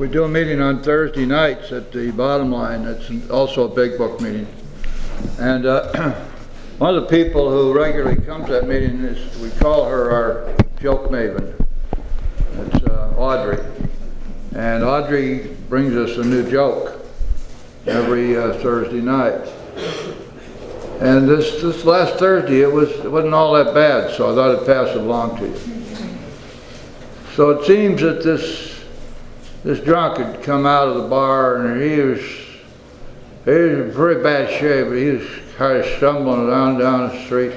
We do a meeting on Thursday nights at the Bottom Line. It's also a big book meeting. And one of the people who regularly comes to that meeting is, we call her our joke maven. It's Audrey. And Audrey brings us a new joke every Thursday night. And this last Thursday, it wasn't all that bad, so I thought I'd pass it along to you. So it seems that this drunk had come out of the bar, and he was in very bad shape. He was kind of stumbling down the street.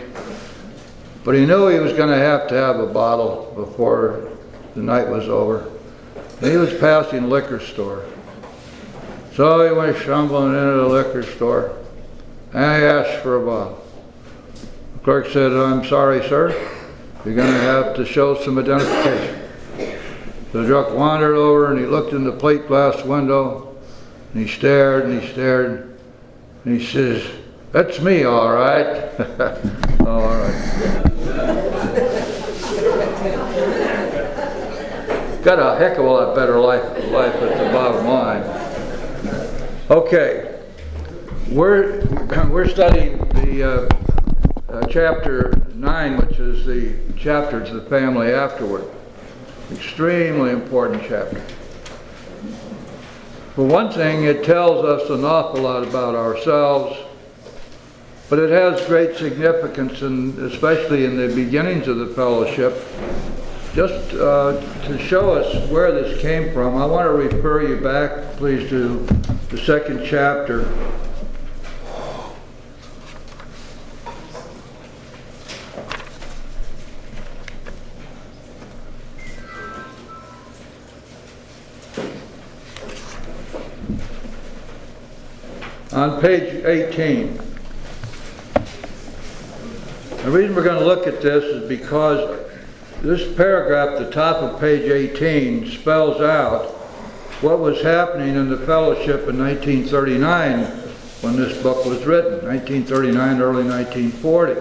But he knew he was going to have a bottle before the night was over. And he was passing a liquor store. So he went stumbling into the liquor store, and he asked for a bottle. The clerk said, "I'm sorry, sir. You're going to have to show some identification." The drunk wandered over and he looked in the plate glass window, and he stared and he stared, and he says, "That's me, all right." Oh, all right. Got a heck of a lot better life at the Bottom Line. Okay, we're studying the chapter 9, which is the chapter to the family afterward. Extremely important chapter. For one thing, it tells us an awful lot about ourselves, but it has great significance, especially in the beginnings of the fellowship. Just to show us where this came from, I want to refer you back, please, to the second chapter. On page 18. The reason we're going to look at this is because this paragraph at the top of page 18 spells out what was happening in the fellowship in 1939 when this book was written, 1939, early 1940.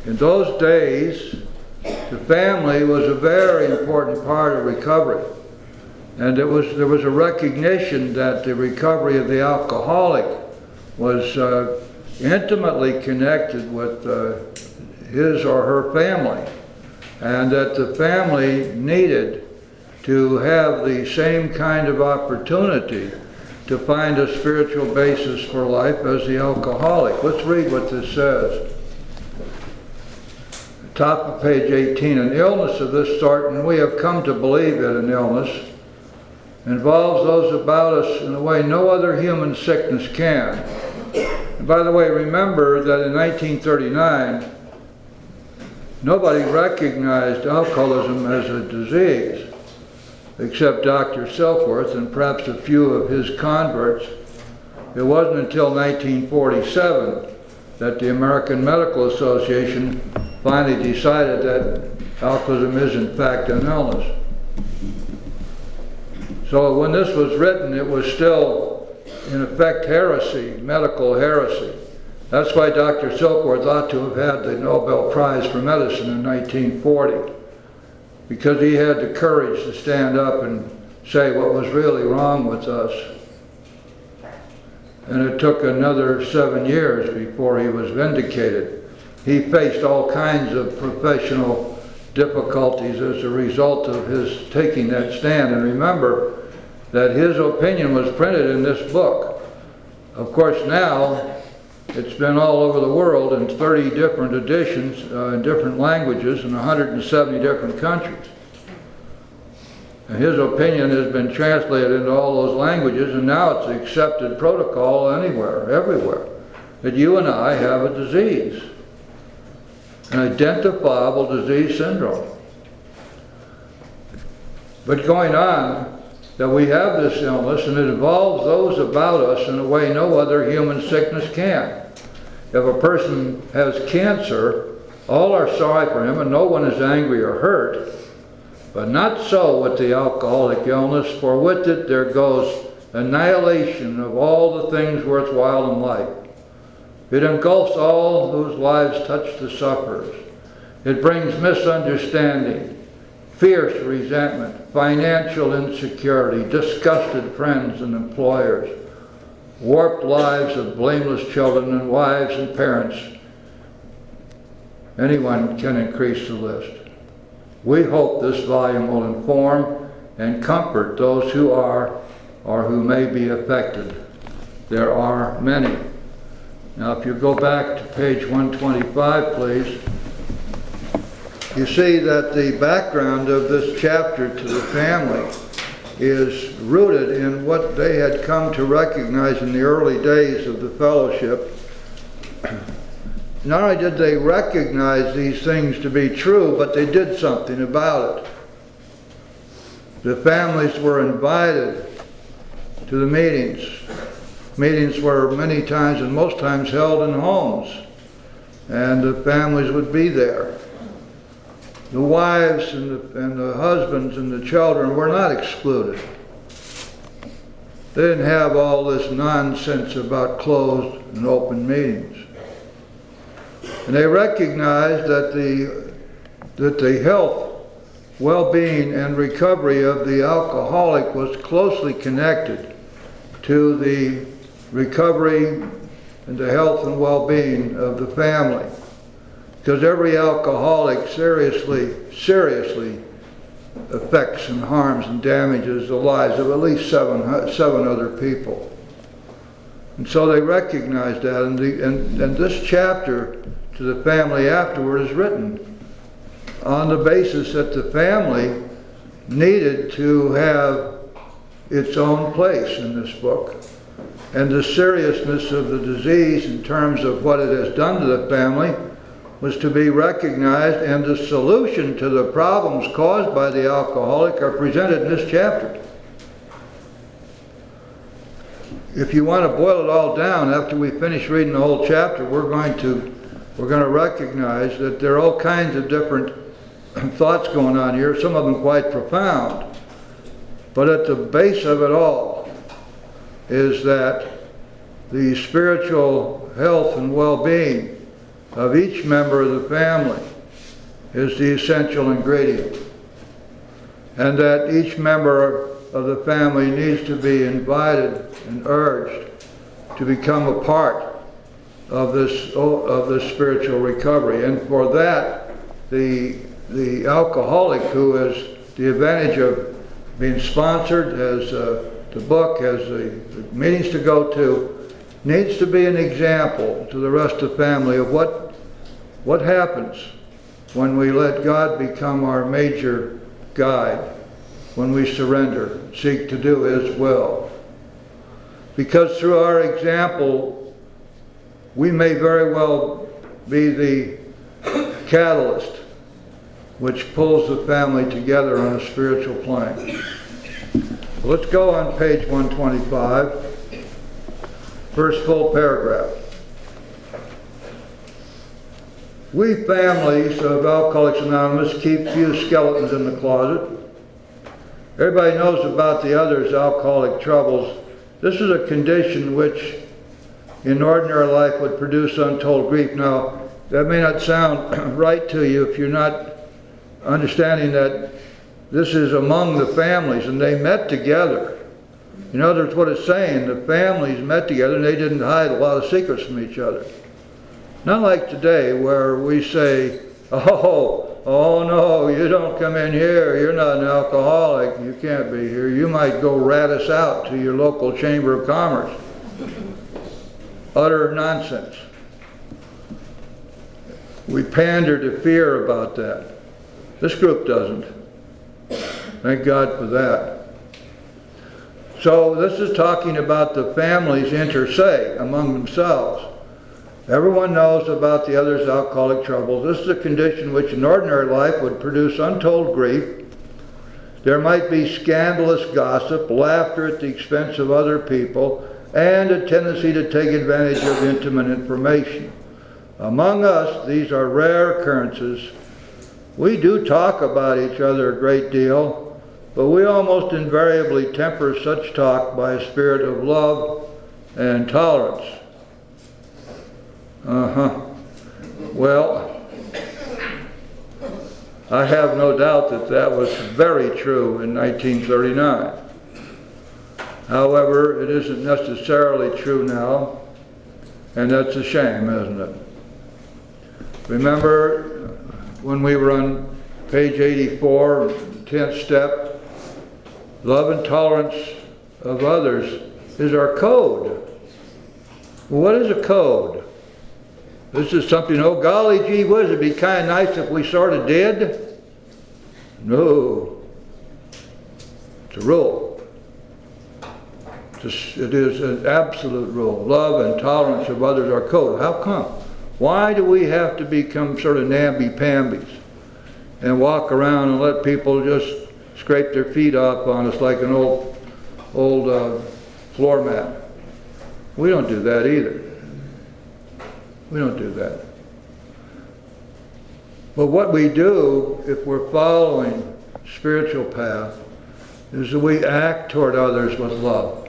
In those days, the family was a very important part of recovery. And there was a recognition that the recovery of the alcoholic was intimately connected with his or her family, and that the family needed to have the same kind of opportunity to find a spiritual basis for life as the alcoholic. Let's read what this says. Top of page 18, an illness of this sort, and we have come to believe it an illness, involves those about us in a way no other human sickness can. And by the way, remember that in 1939, nobody recognized alcoholism as a disease, except Dr. Silkworth and perhaps a few of his converts. It wasn't until 1947 that the American Medical Association finally decided that alcoholism is in fact an illness. So when this was written, it was still, in effect, heresy, medical heresy. That's why Dr. Silkworth ought to have had the Nobel Prize for Medicine in 1940, because he had the courage to stand up and say what was really wrong with us. And it took another 7 years before he was vindicated. He faced all kinds of professional difficulties as a result of his taking that stand. And remember that his opinion was printed in this book. Of course, now it's been all over the world in 30 different editions in different languages in 170 different countries. And his opinion has been translated into all those languages, and now it's an accepted protocol anywhere, everywhere, that you and I have a disease, an identifiable disease syndrome. But going on, that we have this illness, and it involves those about us in a way no other human sickness can. If a person has cancer, all are sorry for him and no one is angry or hurt, but not so with the alcoholic illness, for with it there goes annihilation of all the things worthwhile in life. It engulfs all whose lives touch the sufferers. It brings misunderstanding, fierce resentment, financial insecurity, disgusted friends and employers, warped lives of blameless children and wives and parents. Anyone can increase the list. We hope this volume will inform and comfort those who are or who may be affected. There are many. Now, if you go back to page 125, please, you see that the background of this chapter to the family is rooted in what they had come to recognize in the early days of the fellowship. Not only did they recognize these things to be true, but they did something about it. The families were invited to the meetings. Meetings were many times and most times held in homes, and the families would be there. The wives and the husbands and the children were not excluded. They didn't have all this nonsense about closed and open meetings. And they recognized that the health, well-being, and recovery of the alcoholic was closely connected to the recovery and the health and well-being of the family. Because every alcoholic seriously affects and harms and damages the lives of at least seven other people. And so they recognized that, and this chapter to the family afterward is written on the basis that the family needed to have its own place in this book. And the seriousness of the disease in terms of what it has done to the family was to be recognized, and the solution to the problems caused by the alcoholic are presented in this chapter. If you want to boil it all down, after we finish reading the whole chapter, we're going to recognize that there are all kinds of different thoughts going on here, some of them quite profound. But at the base of it all is that the spiritual health and well-being of each member of the family is the essential ingredient. And that each member of the family needs to be invited and urged to become a part of this spiritual recovery. And for that, the alcoholic, who has the advantage of being sponsored, has the book, has the meetings to go to, needs to be an example to the rest of the family of what happens when we let God become our major guide, when we surrender, seek to do His will. Because through our example, we may very well be the catalyst which pulls the family together on a spiritual plane. Let's go on page 125. First full paragraph. We families of Alcoholics Anonymous keep few skeletons in the closet. Everybody knows about the other's alcoholic troubles. This is a condition which in ordinary life would produce untold grief. Now, that may not sound right to you if you're not understanding that this is among the families, and they met together. In other words, what it's saying, the families met together and they didn't hide a lot of secrets from each other. Not like today where we say, oh no, you don't come in here, you're not an alcoholic, you can't be here. You might go rat us out to your local Chamber of Commerce. Utter nonsense. We pander to fear about that. This group doesn't. Thank God for that. So this is talking about the families inter se, among themselves. Everyone knows about the other's alcoholic troubles. This is a condition which in ordinary life would produce untold grief. There might be scandalous gossip, laughter at the expense of other people, and a tendency to take advantage of intimate information. Among us, these are rare occurrences. We do talk about each other a great deal, but we almost invariably temper such talk by a spirit of love and tolerance. Well, I have no doubt that that was very true in 1939. However, it isn't necessarily true now, and that's a shame, isn't it? Remember when we were on page 84, 10th step, love and tolerance of others is our code. What is a code? This is something, oh golly gee whiz, it'd be kind of nice if we sort of did. No. It's a rule. It is an absolute rule. Love and tolerance of others are code. How come? Why do we have to become sort of namby-pambies and walk around and let people just scrape their feet off on us like an old floor mat? We don't do that either. We don't do that. But what we do, if we're following spiritual path, is that we act toward others with love.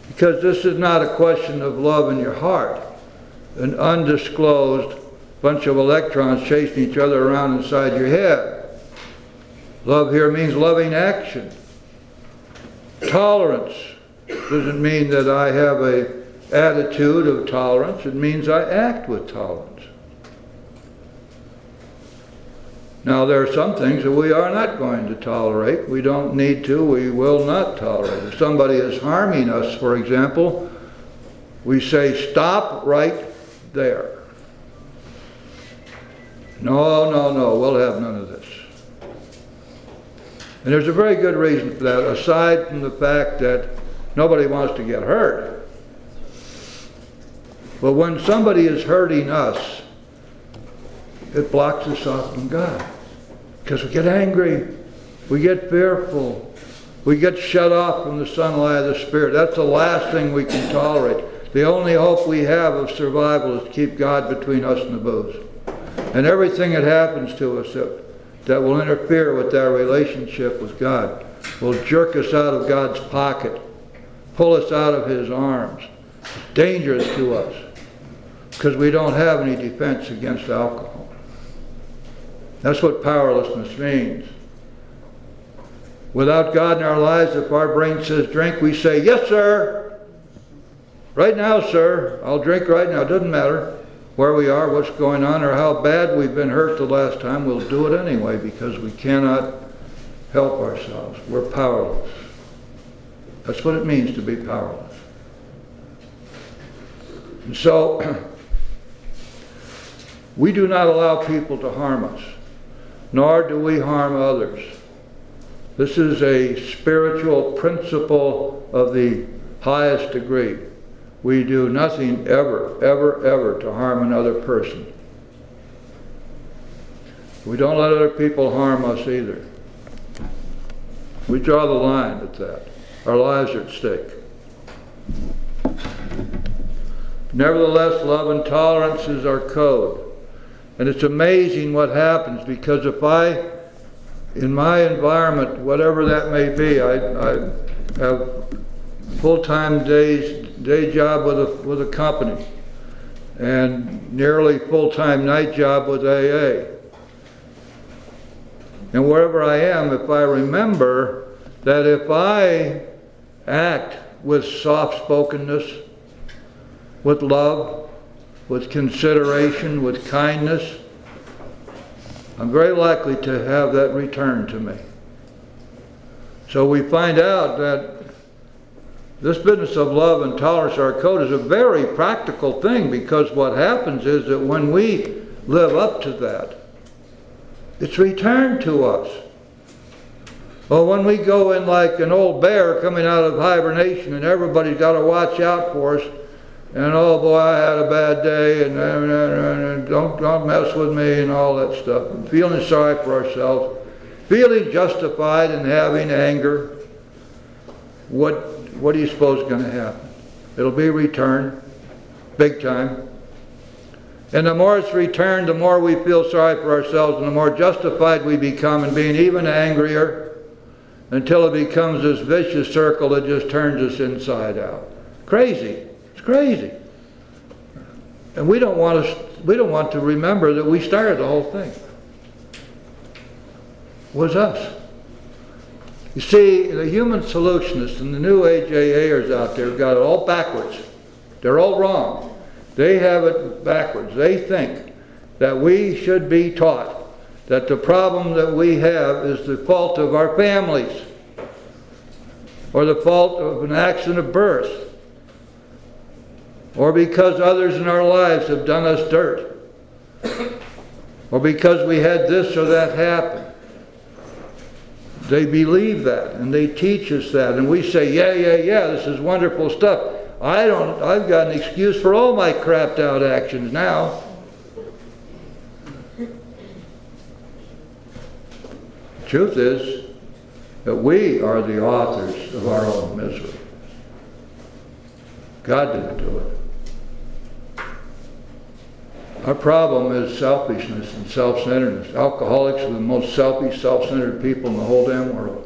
Because this is not a question of love in your heart, an undisclosed bunch of electrons chasing each other around inside your head. Love here means loving action. Tolerance doesn't mean that I have an attitude of tolerance. It means I act with tolerance. Now, there are some things that we are not going to tolerate. We don't need to. We will not tolerate. If somebody is harming us, for example, we say, stop right there. No, no, no, we'll have none of this. And there's a very good reason for that, aside from the fact that nobody wants to get hurt. But when somebody is hurting us, it blocks us off from God. Because we get angry, we get fearful, we get shut off from the sunlight of the Spirit. That's the last thing we can tolerate. The only hope we have of survival is to keep God between us and the booze. And everything that happens to us that will interfere with our relationship with God will jerk us out of God's pocket, pull us out of His arms. It's dangerous to us because we don't have any defense against alcohol. That's what powerlessness means. Without God in our lives, if our brain says drink, we say, yes, sir. Right now, sir. I'll drink right now. It doesn't matter where we are, what's going on, or how bad we've been hurt the last time. We'll do it anyway because we cannot help ourselves. We're powerless. That's what it means to be powerless. And so, we do not allow people to harm us, nor do we harm others. This is a spiritual principle of the highest degree. We do nothing ever, ever, ever to harm another person. We don't let other people harm us either. We draw the line at that. Our lives are at stake. Nevertheless, love and tolerance is our code. And it's amazing what happens, because if in my environment, whatever that may be, I have full-time day job with a company and nearly full-time night job with AA. And wherever I am, if I remember that if I act with soft-spokenness, with love, with consideration, with kindness, I'm very likely to have that returned to me. So we find out that this business of love and tolerance, our code, is a very practical thing, because what happens is that when we live up to that, it's returned to us. Well, when we go in like an old bear coming out of hibernation and everybody's got to watch out for us, and oh boy, I had a bad day, and don't mess with me, and all that stuff, and feeling sorry for ourselves, feeling justified in having anger, what do you suppose is going to happen? It'll be returned, big time. And the more it's returned, the more we feel sorry for ourselves, and the more justified we become in being even angrier, until it becomes this vicious circle that just turns us inside out. Crazy. Crazy. And we don't want to remember that we started the whole thing. was us. You see, the human solutionists and the new age AAers out there have got it all backwards. They're all wrong. They have it backwards. They think that we should be taught that the problem that we have is the fault of our families, or the fault of an accident of birth, or because others in our lives have done us dirt, or because we had this or that happen. They believe that, and they teach us that, and we say, yeah, this is wonderful stuff. I've got an excuse for all my crapped out actions now. Truth is that we are the authors of our own misery. God didn't do it. Our problem is selfishness and self-centeredness. Alcoholics are the most selfish, self-centered people in the whole damn world.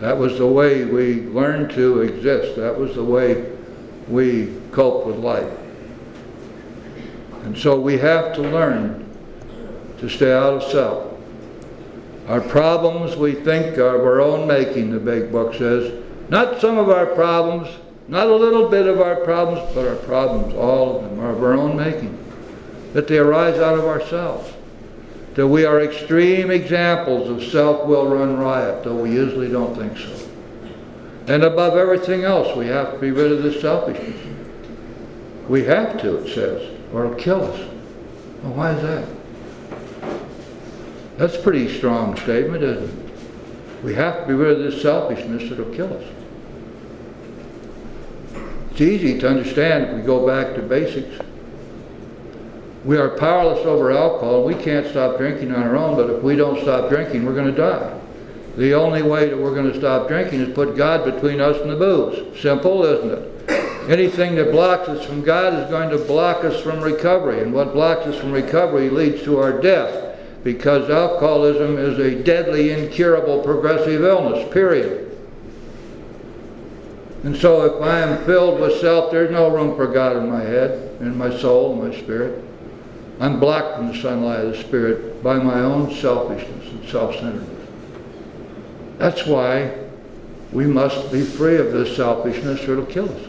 That was the way we learned to exist. That was the way we cope with life. And so we have to learn to stay out of self. Our problems we think are of our own making, the big book says. Not some of our problems, not a little bit of our problems, but our problems, all of them, are of our own making. That they arise out of ourselves. That we are extreme examples of self-will run riot, though we usually don't think so. And above everything else, we have to be rid of this selfishness. We have to, it says, or it'll kill us. Well, why is that? That's a pretty strong statement, isn't it? We have to be rid of this selfishness that'll kill us. It's easy to understand if we go back to basics. We are powerless over alcohol. We can't stop drinking on our own, but if we don't stop drinking, we're going to die. The only way that we're going to stop drinking is put God between us and the booze. Simple, isn't it? Anything that blocks us from God is going to block us from recovery, and what blocks us from recovery leads to our death, because alcoholism is a deadly, incurable, progressive illness, period. And so if I am filled with self, there's no room for God in my head, in my soul, in my spirit. I'm blocked from the sunlight of the Spirit by my own selfishness and self-centeredness. That's why we must be free of this selfishness or it'll kill us.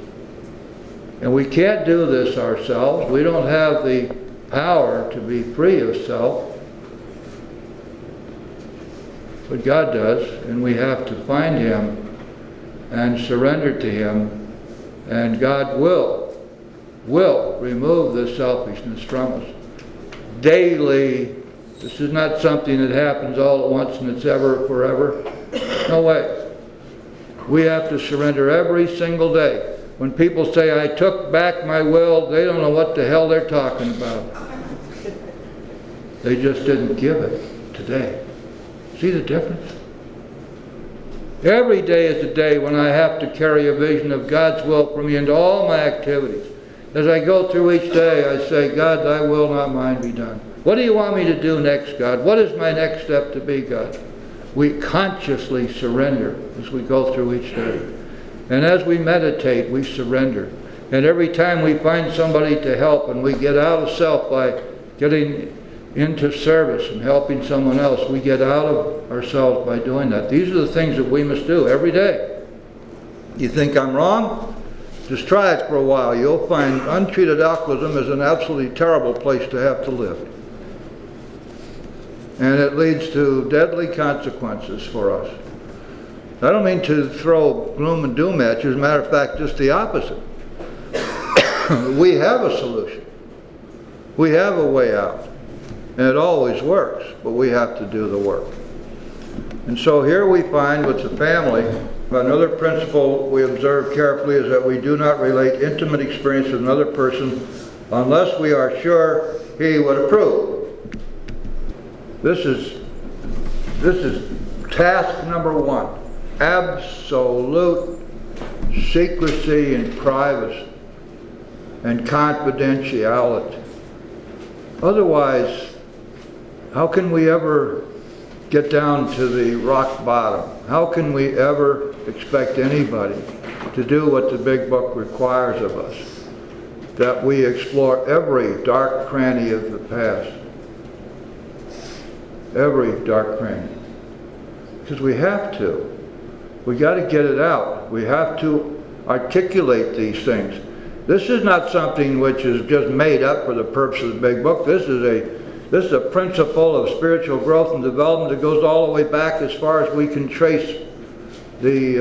And we can't do this ourselves. We don't have the power to be free of self. But God does, and we have to find Him and surrender to Him, and God will remove this selfishness from us. Daily. This is not something that happens all at once and it's ever forever. No way. We have to surrender every single day. When people say, I took back my will, they don't know what the hell they're talking about. They just didn't give it today. See the difference? Every day is a day when I have to carry a vision of God's will for me into all my activities. As I go through each day, I say, God, thy will, not mine, be done. What do you want me to do next, God? What is my next step to be, God? We consciously surrender as we go through each day. And as we meditate, we surrender. And every time we find somebody to help and we get out of self by getting into service and helping someone else, we get out of ourselves by doing that. These are the things that we must do every day. You think I'm wrong? Just try it for a while. You'll find untreated alcoholism is an absolutely terrible place to have to live. And it leads to deadly consequences for us. I don't mean to throw gloom and doom at you. As a matter of fact, just the opposite. We have a solution. We have a way out. And it always works, but we have to do the work. And so here we find with the family, another principle we observe carefully is that we do not relate intimate experience with another person unless we are sure he would approve. This is task number one. Absolute secrecy and privacy and confidentiality. Otherwise, how can we ever get down to the rock bottom? How can we ever expect anybody to do what the big book requires of us? That we explore every dark cranny of the past. every dark cranny. Because we have to. We got to get it out. We have to articulate these things. This is not something which is just made up for the purpose of the big book. This is a principle of spiritual growth and development that goes all the way back as far as we can trace the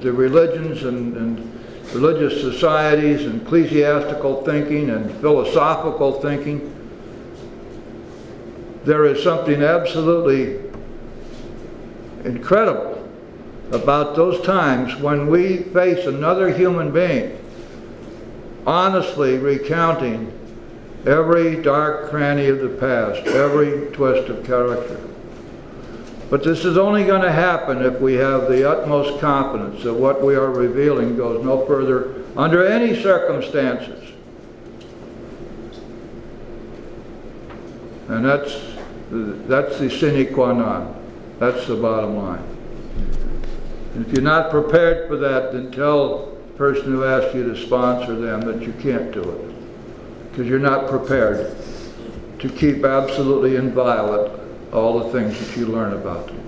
religions and religious societies and ecclesiastical thinking and philosophical thinking. There is something absolutely incredible about those times when we face another human being honestly recounting every dark cranny of the past, every twist of character. But this is only going to happen if we have the utmost confidence that what we are revealing goes no further under any circumstances. And that's the sine qua non. That's the bottom line. And if you're not prepared for that, then tell the person who asked you to sponsor them that you can't do it. Because you're not prepared to keep absolutely inviolate all the things that you learn about them.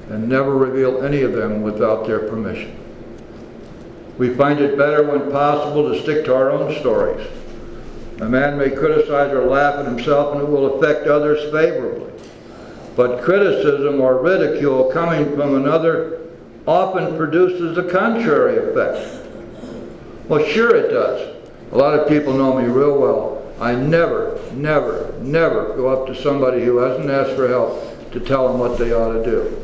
And never reveal any of them without their permission. We find it better when possible to stick to our own stories. A man may criticize or laugh at himself and it will affect others favorably. But criticism or ridicule coming from another often produces the contrary effect. Well, sure it does. A lot of people know me real well. I never go up to somebody who hasn't asked for help to tell them what they ought to do.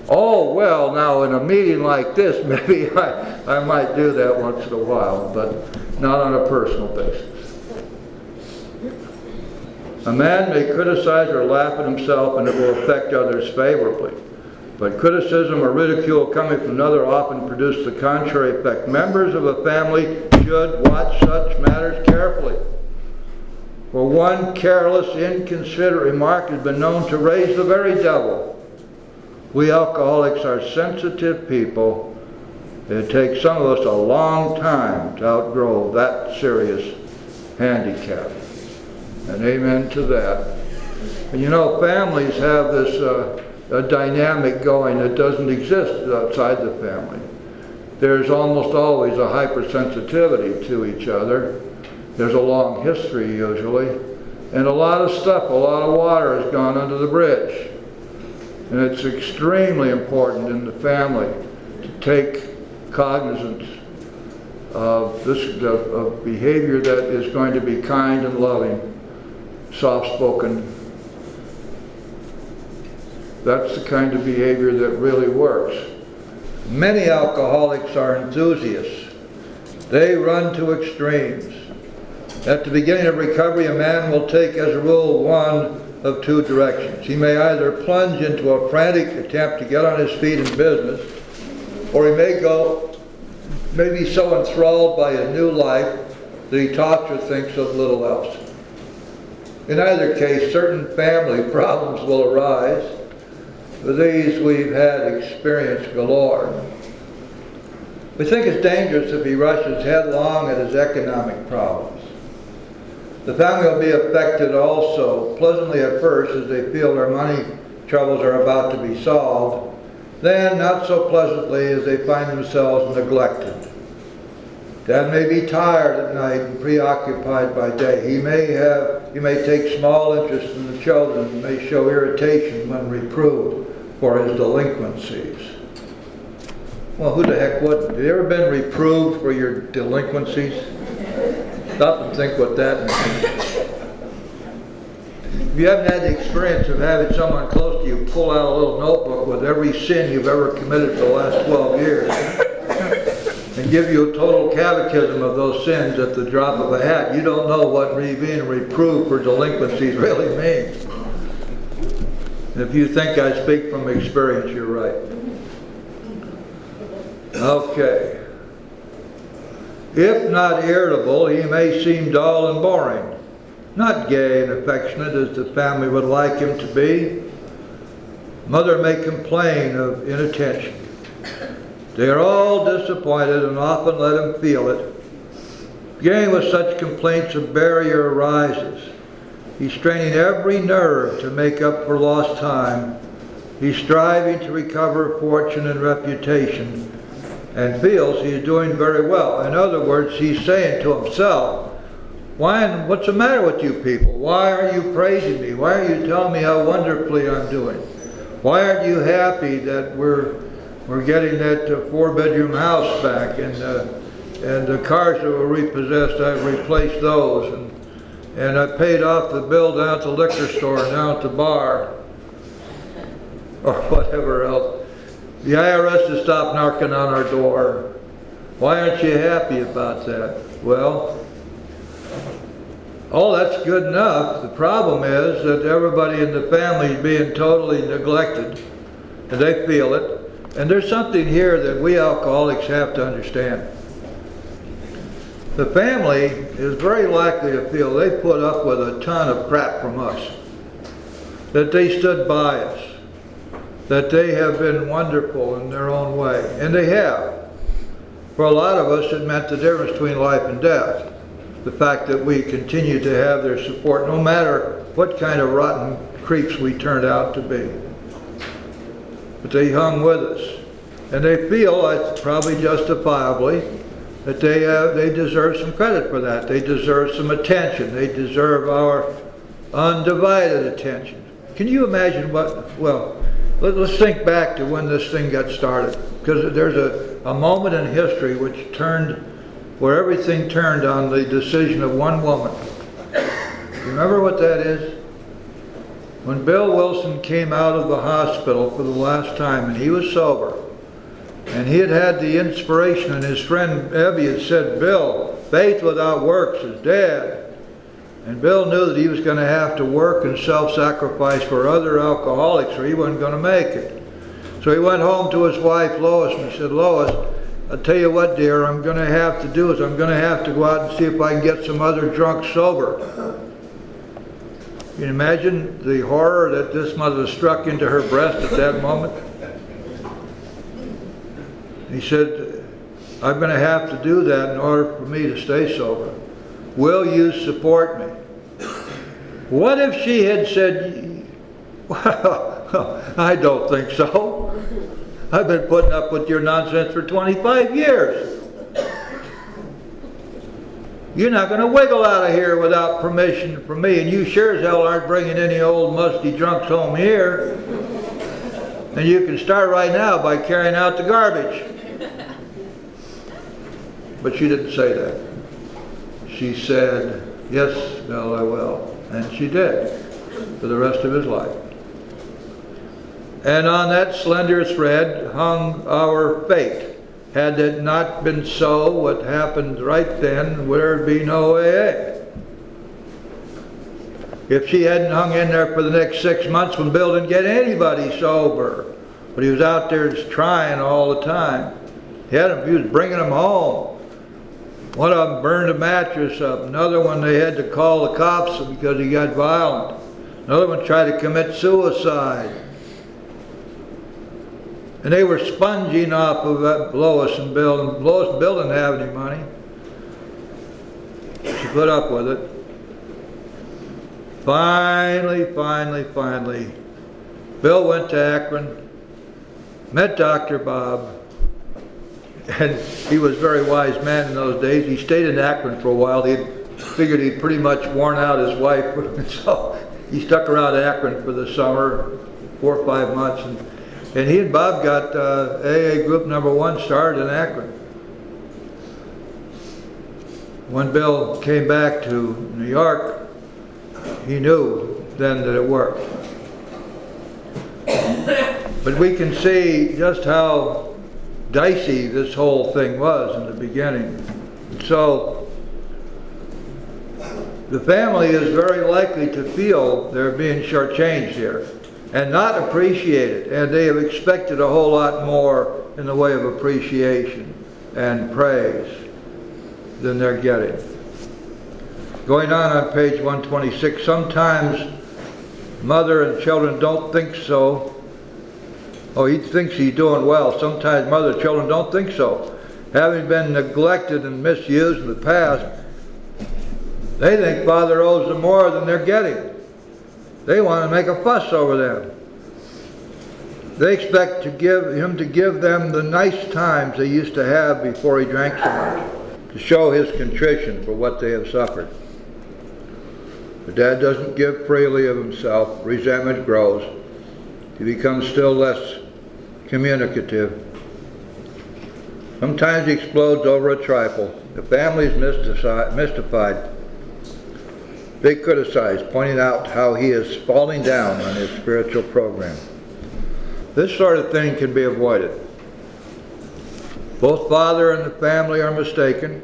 Oh, well, now in a meeting like this, maybe I might do that once in a while, but not on a personal basis. A man may criticize or laugh at himself and it will affect others favorably. But criticism or ridicule coming from another often produce the contrary effect. Members of a family should watch such matters carefully. For one careless, inconsiderate remark has been known to raise the very devil. We alcoholics are sensitive people. It takes some of us a long time to outgrow that serious handicap. And amen to that. And you know, families have this a dynamic going that doesn't exist outside the family. There's almost always a hypersensitivity to each other. There's a long history usually. And a lot of stuff, a lot of water has gone under the bridge. And it's extremely important in the family to take cognizance of this of behavior that is going to be kind and loving, soft-spoken. That's the kind of behavior that really works. Many alcoholics are enthusiasts. They run to extremes. At the beginning of recovery, a man will take, as a rule, one of two directions. He may either plunge into a frantic attempt to get on his feet in business, or he may be so enthralled by a new life that he talks or thinks of little else. In either case, certain family problems will arise. For these we've had experience galore. We think it's dangerous if he rushes headlong at his economic problems. The family will be affected also, pleasantly at first, as they feel their money troubles are about to be solved, then not so pleasantly as they find themselves neglected. Dad may be tired at night and preoccupied by day. He may take small interest in the children and may show irritation when reproved for his delinquencies. Well, who the heck wouldn't? Have you ever been reproved for your delinquencies? Stop and think what that means. If you haven't had the experience of having someone close to you pull out a little notebook with every sin you've ever committed for the last 12 years and give you a total catechism of those sins at the drop of a hat, you don't know what being reproved for delinquencies really means. And if you think I speak from experience, you're right. Okay. If not irritable, he may seem dull and boring, not gay and affectionate as the family would like him to be. Mother may complain of inattention. They are all disappointed and often let him feel it. Beginning with such complaints, a barrier arises. He's straining every nerve to make up for lost time. He's striving to recover fortune and reputation, and feels he is doing very well. In other words, he's saying to himself, what's the matter with you people? Why are you praising me? Why are you telling me how wonderfully I'm doing? Why aren't you happy that we're getting that 4-bedroom house back, and the cars that were repossessed, I've replaced those, and I paid off the bill down at the liquor store and down at the bar, or whatever else. The IRS has stopped knocking on our door. Why aren't you happy about that? Well, all that's good enough. The problem is that everybody in the family is being totally neglected, and they feel it. And there's something here that we alcoholics have to understand. The family is very likely to feel they put up with a ton of crap from us, that they stood by us, that they have been wonderful in their own way, and they have. For a lot of us, it meant the difference between life and death. The fact that we continue to have their support no matter what kind of rotten creeps we turned out to be. But they hung with us. And they feel, probably justifiably, that they deserve some credit for that. They deserve some attention. They deserve our undivided attention. Can you imagine let's think back to when this thing got started. Because there's a moment in history where everything turned on the decision of one woman. You remember what that is? When Bill Wilson came out of the hospital for the last time, and he was sober, and he had had the inspiration, and his friend Ebby had said, Bill, faith without works is dead. And Bill knew that he was going to have to work and self-sacrifice for other alcoholics, or he wasn't going to make it. So he went home to his wife, Lois, and he said, Lois, I'll tell you what, dear, I'm going to have to go out and see if I can get some other drunks sober. Can you imagine the horror that this mother struck into her breast at that moment? He said, I'm going to have to do that in order for me to stay sober. Will you support me? What if she had said, well, I don't think so. I've been putting up with your nonsense for 25 years. You're not going to wiggle out of here without permission from me, and you sure as hell aren't bringing any old musty drunks home here. And you can start right now by carrying out the garbage. But she didn't say that. She said, yes, Bill, I will. And she did, for the rest of his life. And on that slender thread hung our fate. Had it not been so, what happened right then, there'd be no AA. If she hadn't hung in there for the next 6 months when Bill didn't get anybody sober, but he was out there just trying all the time. He was bringing them home. One of them burned a mattress up. Another one, they had to call the cops because he got violent. Another one tried to commit suicide. And they were sponging off of Lois and Bill. And Lois and Bill didn't have any money. She put up with it. Finally, Bill went to Akron, met Dr. Bob, and he was a very wise man in those days. He stayed in Akron for a while. He figured he'd pretty much worn out his wife, so he stuck around Akron for the summer, 4 or 5 months, and he and Bob got AA group number 1 started in Akron. When Bill came back to New York, he knew then that it worked. But we can see just how dicey this whole thing was in the beginning. So the family is very likely to feel they're being shortchanged here and not appreciate it, and they have expected a whole lot more in the way of appreciation and praise than they're getting. Going on page 126, sometimes mother and children don't think so. Oh, he thinks he's doing well. Sometimes mother and children don't think so. Having been neglected and misused in the past, They think Father owes them more than they're getting. They want to make a fuss over them. They expect him to give them the nice times they used to have before he drank so much, to show his contrition for what they have suffered. But Dad doesn't give freely of himself. Resentment grows. He becomes still less communicative. Sometimes he explodes over a trifle. The family is mystified. They criticize, pointing out how he is falling down on his spiritual program. This sort of thing can be avoided. Both Father and the family are mistaken,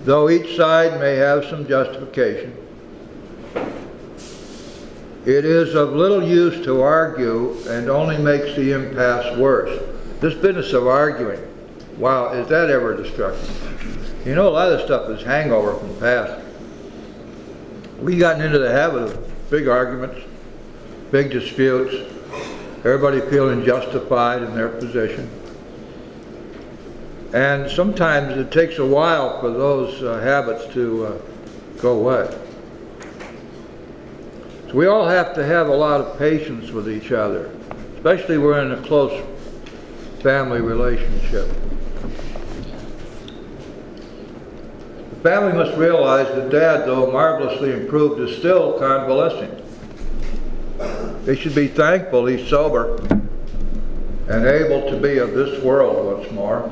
though each side may have some justification. It is of little use to argue and only makes the impasse worse. This business of arguing, wow, is that ever destructive? You know, a lot of this stuff is hangover from the past. We've gotten into the habit of big arguments, big disputes, everybody feeling justified in their position. And sometimes it takes a while for those habits to go away. So we all have to have a lot of patience with each other, especially we're in a close family relationship. The family must realize that Dad, though marvelously improved, is still convalescing. They should be thankful he's sober and able to be of this world once more.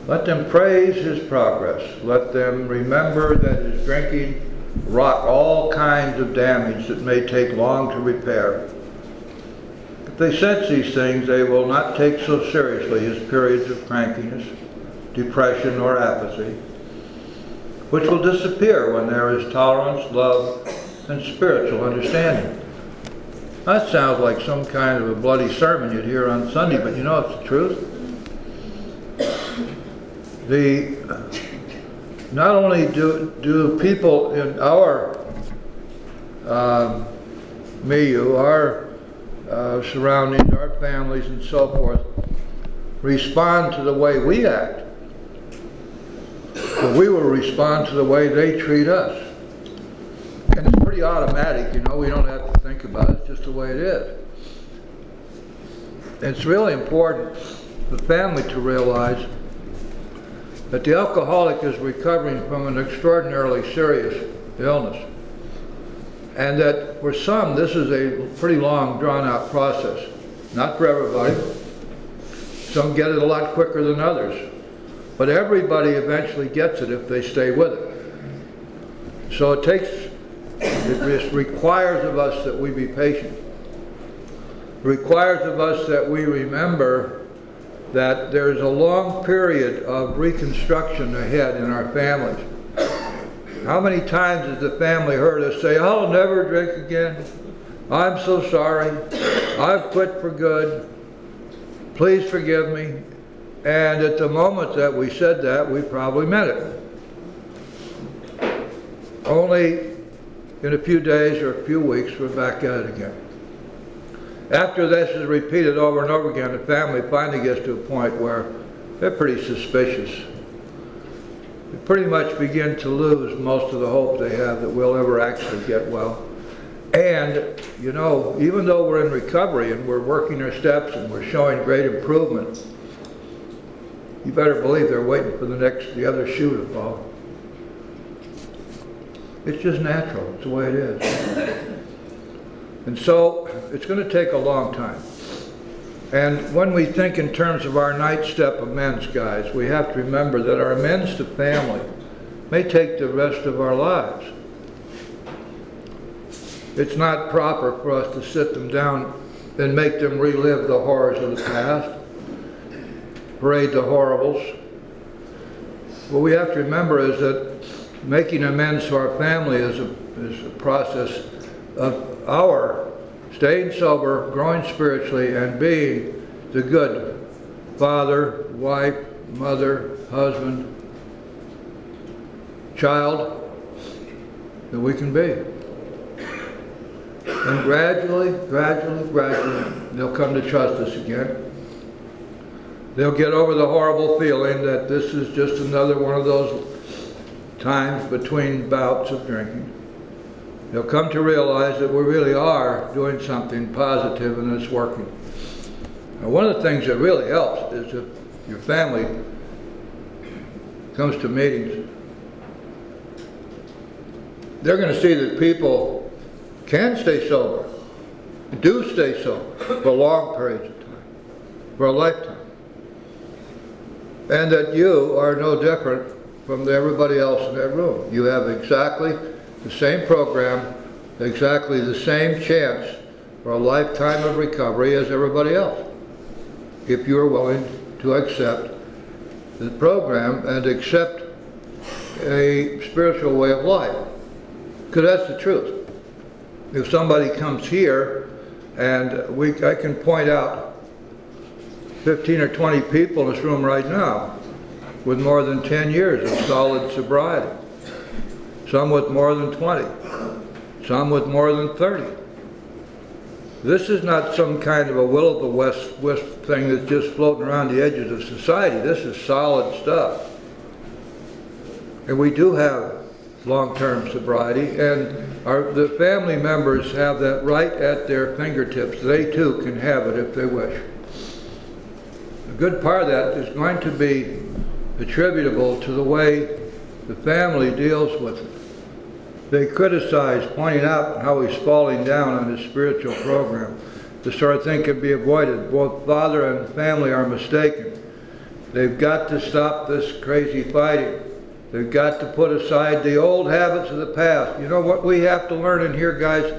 Let them praise his progress. Let them remember that his drinking wrought all kinds of damage that may take long to repair. If they sense these things, they will not take so seriously his periods of crankiness, depression, or apathy, which will disappear when there is tolerance, love, and spiritual understanding. That sounds like some kind of a bloody sermon you'd hear on Sunday, but you know it's the truth. Not only do people in our milieu, our surroundings, our families and so forth, respond to the way we act, but we will respond to the way they treat us. And it's pretty automatic, you know, we don't have to think about it, it's just the way it is. It's really important for the family to realize that the alcoholic is recovering from an extraordinarily serious illness. And that for some, this is a pretty long, drawn-out process. Not for everybody. Some get it a lot quicker than others. But everybody eventually gets it if they stay with it. So it requires of us that we be patient. It requires of us that we remember that there's a long period of reconstruction ahead in our families. How many times has the family heard us say, "I'll never drink again. I'm so sorry. I've quit for good. Please forgive me." And at the moment that we said that, we probably meant it. Only in a few days or a few weeks, we're back at it again. After this is repeated over and over again, the family finally gets to a point where they're pretty suspicious. They pretty much begin to lose most of the hope they have that we'll ever actually get well. And, you know, even though we're in recovery and we're working our steps and we're showing great improvement, you better believe they're waiting for the other shoe to fall. It's just natural. It's the way it is. And so it's going to take a long time. And when we think in terms of our night step amends, guys, we have to remember that our amends to family may take the rest of our lives. It's not proper for us to sit them down and make them relive the horrors of the past, parade the horribles. What we have to remember is that making amends to our family is a process of our staying sober, growing spiritually, and being the good father, wife, mother, husband, child that we can be. And gradually, they'll come to trust us again. They'll get over the horrible feeling that this is just another one of those times between bouts of drinking, they'll come to realize that we really are doing something positive and it's working. Now, one of the things that really helps is if your family comes to meetings, they're going to see that people can stay sober, do stay sober for long periods of time, for a lifetime. And that you are no different from everybody else in that room. You have exactly the same program, exactly the same chance for a lifetime of recovery as everybody else, if you're willing to accept the program and accept a spiritual way of life. Because that's the truth. If somebody comes here and I can point out 15 or 20 people in this room right now with more than 10 years of solid sobriety, some with more than 20, some with more than 30. This is not some kind of a will-o'-the-wisp thing that's just floating around the edges of society. This is solid stuff. And we do have long-term sobriety, and the family members have that right at their fingertips. They too can have it if they wish. A good part of that is going to be attributable to the way the family deals with it. They criticize, pointing out how he's falling down on his spiritual program. The sort of thing can be avoided. Both father and family are mistaken. They've got to stop this crazy fighting. They've got to put aside the old habits of the past. You know what we have to learn in here, guys?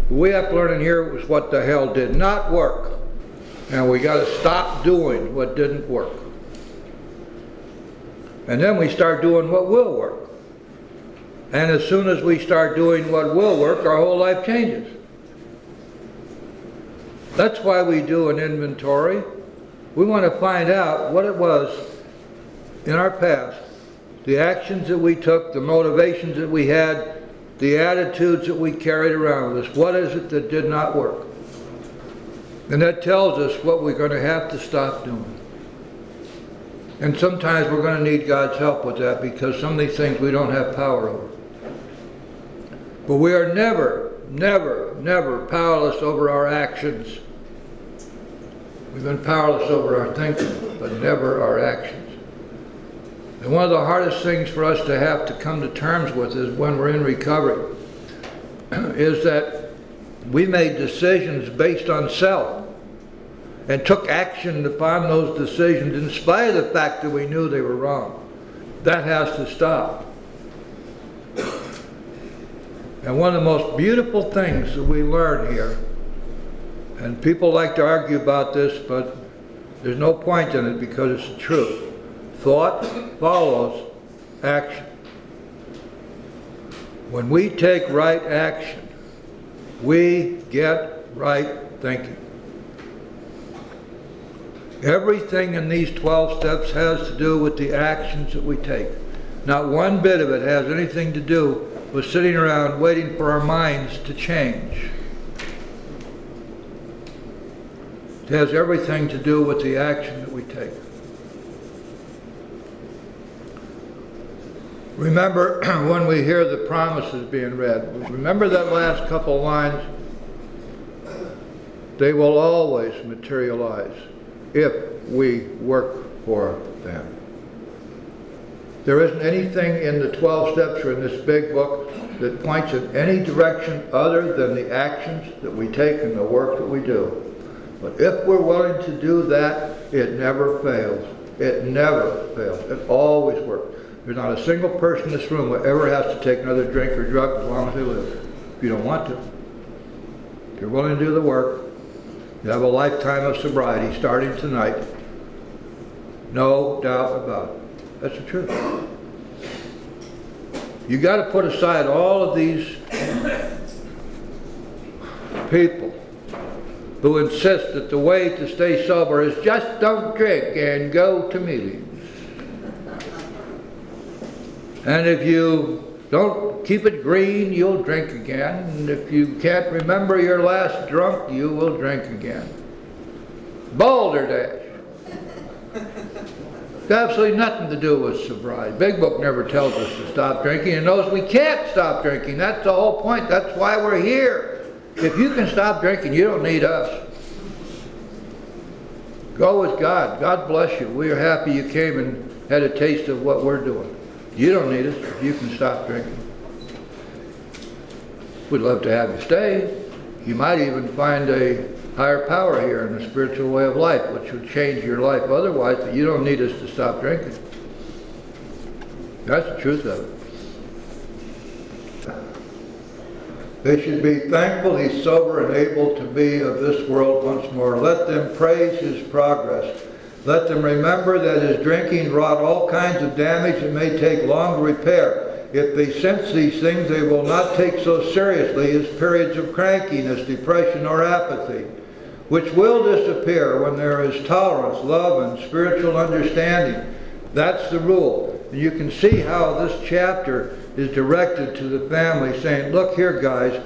What we have to learn in here was what the hell did not work. And we got to stop doing what didn't work. And then we start doing what will work. And as soon as we start doing what will work, our whole life changes. That's why we do an inventory. We want to find out what it was in our past, the actions that we took, the motivations that we had, the attitudes that we carried around with us. What is it that did not work? And that tells us what we're going to have to stop doing. And sometimes we're going to need God's help with that, because some of these things we don't have power over. But we are never, never, never powerless over our actions. We've been powerless over our thinking, but never our actions. And one of the hardest things for us to have to come to terms with is when we're in recovery, is that we made decisions based on self and took action upon those decisions in spite of the fact that we knew they were wrong. That has to stop. And one of the most beautiful things that we learn here, and people like to argue about this, but there's no point in it because it's the truth. Thought follows action. When we take right action, we get right thinking. Everything in these 12 steps has to do with the actions that we take. Not one bit of it has anything to do with sitting around waiting for our minds to change. It has everything to do with the action that we take. Remember when we hear the promises being read, remember that last couple lines? They will always materialize if we work for them. There isn't anything in the 12 steps or in this big book that points in any direction other than the actions that we take and the work that we do. But if we're willing to do that, it never fails. It never fails. It always works. There's not a single person in this room who ever has to take another drink or drug as long as they live. If you don't want to. If you're willing to do the work, you have a lifetime of sobriety starting tonight. No doubt about it. That's the truth. You got to put aside all of these people who insist that the way to stay sober is just don't drink and go to meetings. And if you don't keep it green, you'll drink again. And if you can't remember your last drunk, you will drink again. Balderdash. It's absolutely nothing to do with sobriety. Big Book never tells us to stop drinking. It knows we can't stop drinking. That's the whole point. That's why we're here. If you can stop drinking, you don't need us. Go with God. God bless you. We are happy you came and had a taste of what we're doing. You don't need us if you can stop drinking. We'd love to have you stay. You might even find a higher power here in the spiritual way of life, which would change your life otherwise, but you don't need us to stop drinking. That's the truth of it. They should be thankful he's sober and able to be of this world once more. Let them praise his progress. Let them remember that his drinking wrought all kinds of damage and may take long to repair. If they sense these things, they will not take so seriously as periods of crankiness, depression, or apathy, which will disappear when there is tolerance, love, and spiritual understanding. That's the rule. And you can see how this chapter is directed to the family, saying, look here, guys,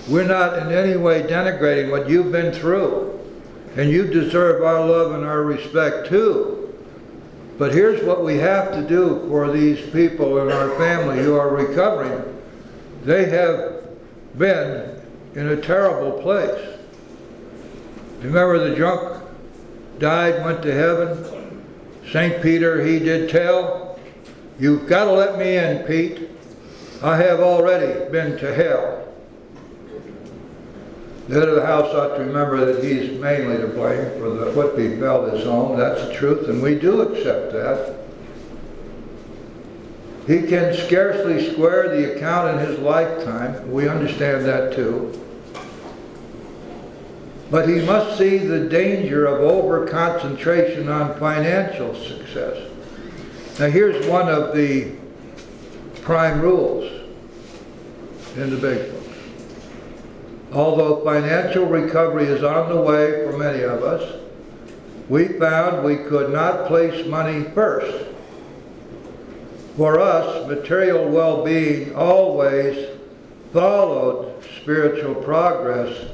we're not in any way denigrating what you've been through, and you deserve our love and our respect too. But here's what we have to do for these people in our family who are recovering. They have been in a terrible place. Remember the drunk died, went to heaven. St. Peter, he did tell, you've got to let me in, Pete. I have already been to hell. The head of the house ought to remember that he's mainly to blame for what befell his home. That's the truth, and we do accept that. He can scarcely square the account in his lifetime. We understand that too. But he must see the danger of over-concentration on financial success. Now here's one of the prime rules in the Big Book. Although financial recovery is on the way for many of us, we found we could not place money first. For us, material well-being always followed spiritual progress.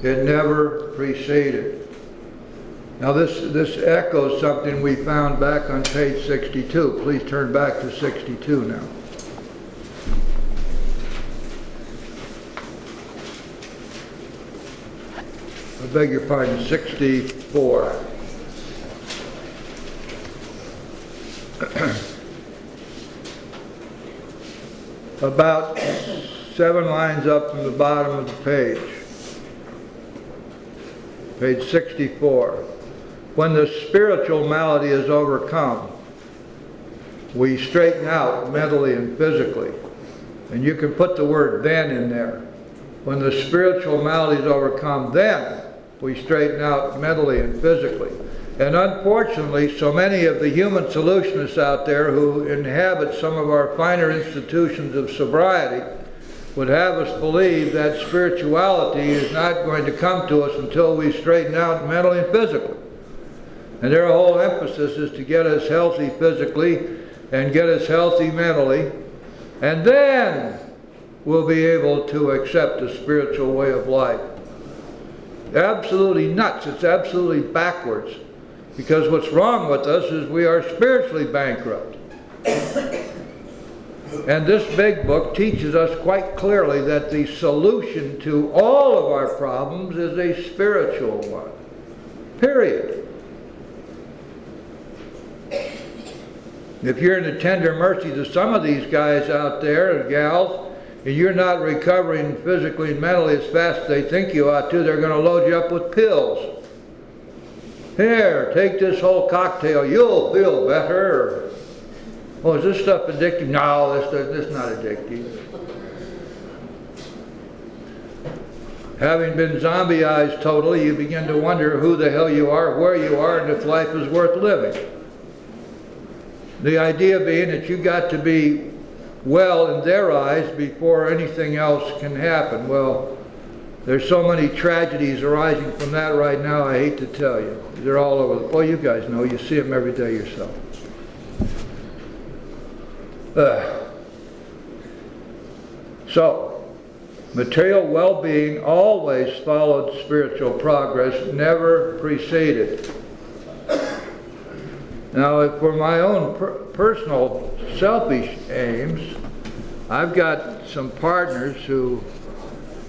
It never preceded. Now this echoes something we found back on page 62. Please turn back to 62 now. I beg your pardon, 64. About 7 lines up from the bottom of the page. Page 64. When the spiritual malady is overcome, we straighten out mentally and physically. And you can put the word then in there. When the spiritual malady is overcome, then we straighten out mentally and physically. And unfortunately, so many of the human solutionists out there who inhabit some of our finer institutions of sobriety would have us believe that spirituality is not going to come to us until we straighten out mentally and physically. And their whole emphasis is to get us healthy physically and get us healthy mentally, and then we'll be able to accept a spiritual way of life. Absolutely nuts. It's absolutely backwards. Because what's wrong with us is we are spiritually bankrupt. And this Big Book teaches us quite clearly that the solution to all of our problems is a spiritual one. Period. If you're in the tender mercies of some of these guys out there and gals, and you're not recovering physically and mentally as fast as they think you ought to, they're going to load you up with pills. Here, take this whole cocktail, you'll feel better. Oh, is this stuff addictive? No, this is not addictive. Having been zombieized totally, you begin to wonder who the hell you are, where you are, and if life is worth living. The idea being that you got to be well in their eyes before anything else can happen. Well, there's so many tragedies arising from that right now, I hate to tell you. They're all over the place. Well, you guys know, you see them every day yourself. So, material well-being always followed spiritual progress, never preceded. Now, for my own personal selfish aims, I've got some partners who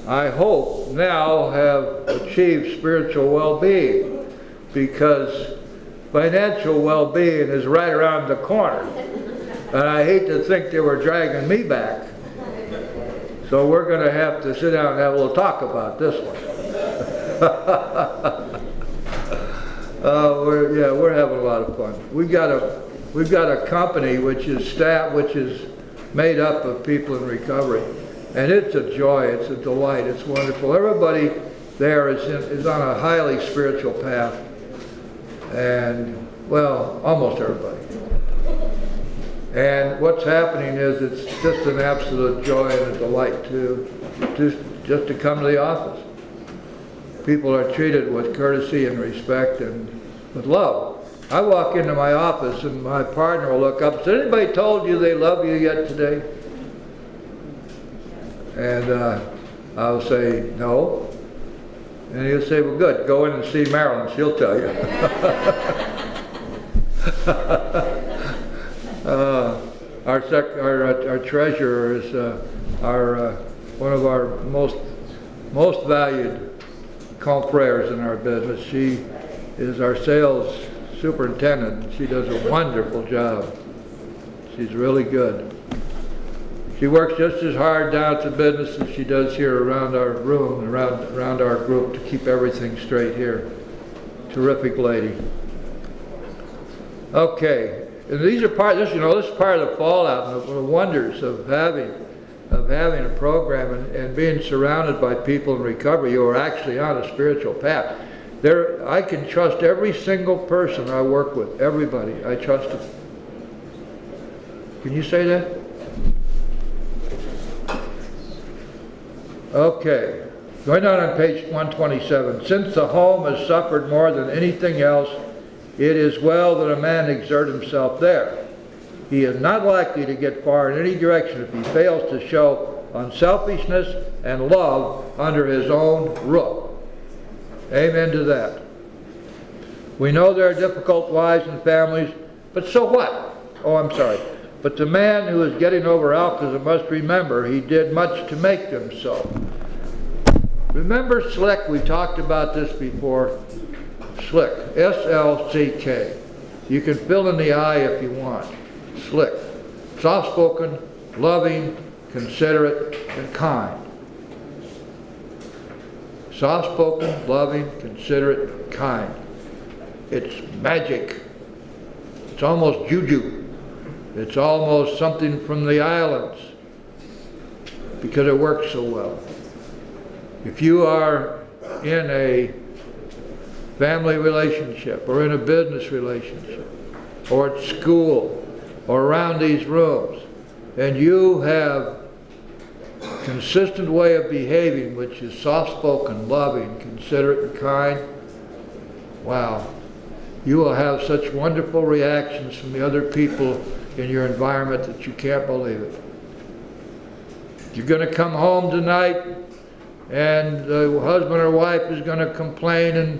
I hope now have achieved spiritual well-being, because financial well-being is right around the corner. And I hate to think they were dragging me back. So we're going to have to sit down and have a little talk about this one. We're having a lot of fun. We've got a company which is made up of people in recovery, and it's a joy, it's a delight, it's wonderful. Everybody there is on a highly spiritual path, and well, almost everybody. And what's happening is it's just an absolute joy and a delight just to come to the office. People are treated with courtesy and respect and with love. I walk into my office and my partner will look up and say, "Has anybody told you they love you yet today?" And I'll say, "No." And he'll say, "Well, good, go in and see Marilyn, she'll tell you." Our treasurer is one of our most valued confreres in our business. She is our sales superintendent. She does a wonderful job. She's really good. She works just as hard down at the business as she does here around our room, around our group, to keep everything straight here. Terrific lady. Okay, and these are this is part of the fallout and the wonders of having a program and being surrounded by people in recovery who are actually on a spiritual path. I can trust every single person I work with. Everybody, I trust them. Can you say that? Okay, going on page 127. Since the home has suffered more than anything else, it is well that a man exert himself there. He is not likely to get far in any direction if he fails to show unselfishness and love under his own roof. Amen to that. We know there are difficult wives and families, but so what? Oh, I'm sorry. But the man who is getting over alcoholism must remember he did much to make them so. Remember SLCK? We talked about this before. SLCK, S-L-C-K. You can fill in the I if you want. SLCK. Soft-spoken, loving, considerate, and kind. Soft-spoken, loving, considerate, and kind. It's magic. It's almost juju. It's almost something from the islands, because it works so well. If you are in a family relationship or in a business relationship or at school or around these rooms, and you have a consistent way of behaving which is soft-spoken, loving, considerate, and kind, wow, you will have such wonderful reactions from the other people in your environment that you can't believe it. You're going to come home tonight and the husband or wife is going to complain and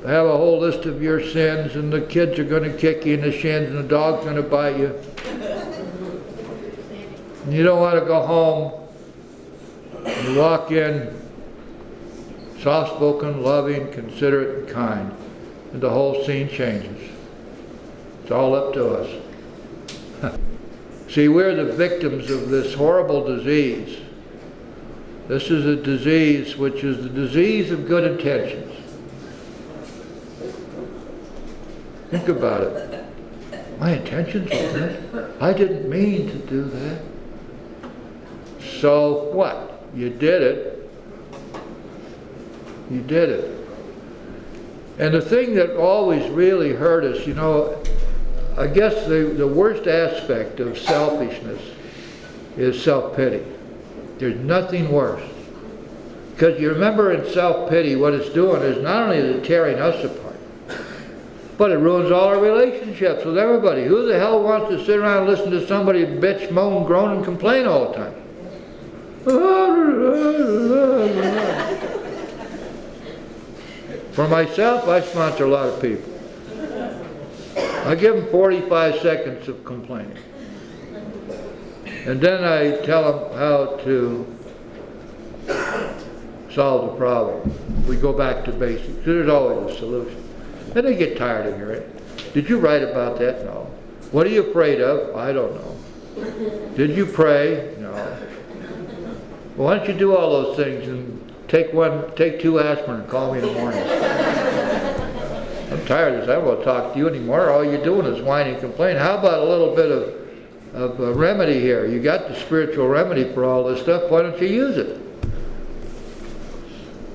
have a whole list of your sins, and the kids are going to kick you in the shins, and the dog's going to bite you. And you don't want to go home. You walk in soft-spoken, loving, considerate, and kind, and the whole scene changes. It's all up to us. See, we're the victims of this horrible disease. This is a disease which is the disease of good intentions. Think about it. My intentions were good. I didn't mean to do that. So what? You did it. You did it. And the thing that always really hurt us, you know, I guess the worst aspect of selfishness is self-pity. There's nothing worse. Because you remember in self-pity, what it's doing is not only is it tearing us apart, but it ruins all our relationships with everybody. Who the hell wants to sit around and listen to somebody bitch, moan, groan, and complain all the time? For myself, I sponsor a lot of people. I give them 45 seconds of complaining. And then I tell them how to solve the problem. We go back to basics. There's always a solution. Then they get tired of hearing it. Did you write about that? No. What are you afraid of? I don't know. Did you pray? No. Well, why don't you do all those things and take 2 aspirin and call me in the morning. I'm tired of this. I don't want to talk to you anymore. All you're doing is whining and complaining. How about a little bit of a remedy here? You got the spiritual remedy for all this stuff. Why don't you use it?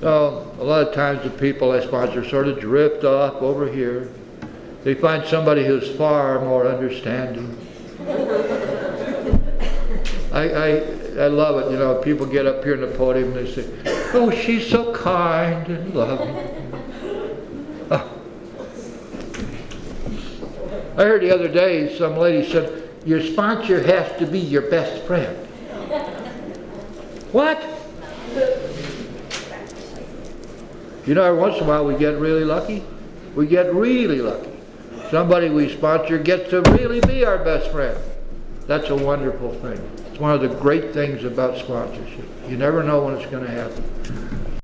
So a lot of times the people I sponsor sort of drift off over here. They find somebody who's far more understanding. I love it, you know, people get up here in the podium and they say, oh, she's so kind and loving. Oh. I heard the other day some lady said, your sponsor has to be your best friend. What? You know, every once in a while we get really lucky. We get really lucky. Somebody we sponsor gets to really be our best friend. That's a wonderful thing. It's one of the great things about sponsorship. You never know when it's going to happen.